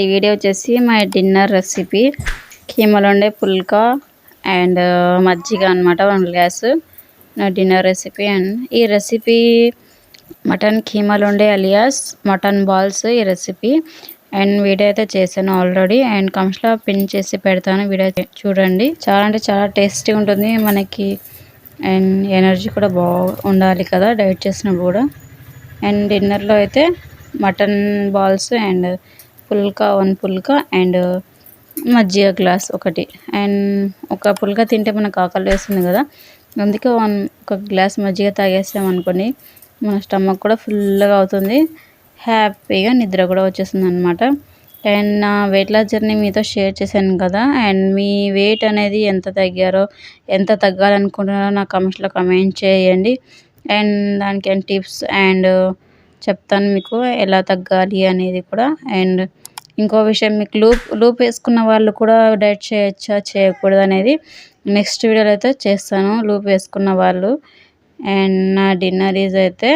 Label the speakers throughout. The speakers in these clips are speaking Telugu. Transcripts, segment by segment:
Speaker 1: ఈ వీడియో వచ్చేసి మా డిన్నర్ రెసిపీ కీమాలో ఉండే పుల్కా అండ్ మజ్జిగ అనమాట 1 గ్లాస్ నా డిన్నర్ రెసిపీ. అండ్ ఈ రెసిపీ మటన్ కీమాలో ఉండే అలియాస్ మటన్ బాల్స్ ఈ రెసిపీ. అండ్ వీడియో అయితే చేశాను ఆల్రెడీ అండ్ కమెంట్స్లో పిన్ చేసి పెడతాను, వీడియో చూడండి. చాలా అంటే చాలా టేస్టీ ఉంటుంది మనకి అండ్ ఎనర్జీ కూడా ఉండాలి కదా డైట్ చేసినప్పుడు కూడా. అండ్ డిన్నర్లో అయితే mutton balls and phulka 1 phulka and మజ్జిగ గ్లాస్ ఒకటి. అండ్ ఒక పుల్కా తింటే మనకు ఆకలి వేస్తుంది కదా, అందుకే ఒక గ్లాస్ మజ్జిగ తాగేసామనుకోండి మన స్టమక్ కూడా ఫుల్గా అవుతుంది, హ్యాపీగా నిద్ర కూడా వచ్చేస్తుంది అనమాట. అండ్ నా వెయిట్ లాస్ జర్నీ మీతో షేర్ చేశాను కదా, అండ్ మీ వెయిట్ అనేది ఎంత తగ్గారో ఎంత తగ్గాలనుకుంటున్నారో నా కమెంట్స్లో కమెంట్ చేయండి. అండ్ దానికి టిప్స్ అండ్ చెప్తాను మీకు ఎలా తగ్గాలి అనేది కూడా. అండ్ ఇంకో విషయం, మీకు లూప్ వేసుకున్న వాళ్ళు కూడా డైట్ చేయొచ్చా చేయకూడదు అనేది నెక్స్ట్ వీడియోలో అయితే చేస్తాను, లూప్ వేసుకున్న వాళ్ళు. అండ్ నా డిన్నర్ అయితే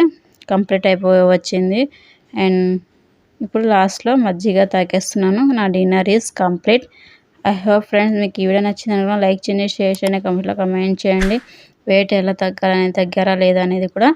Speaker 1: కంప్లీట్ వచ్చింది. అండ్ ఇప్పుడు లాస్ట్లో మజ్జిగ తాగేస్తున్నాను. నా dinner complete. I hope friends మీకు ఈ వీడియో నచ్చింది లైక్ చేయండి, షేర్ చేయండి, కమెంట్లో కమెంట్ చేయండి. వెయిట్ ఎలా తగ్గారా లేదా అనేది కూడా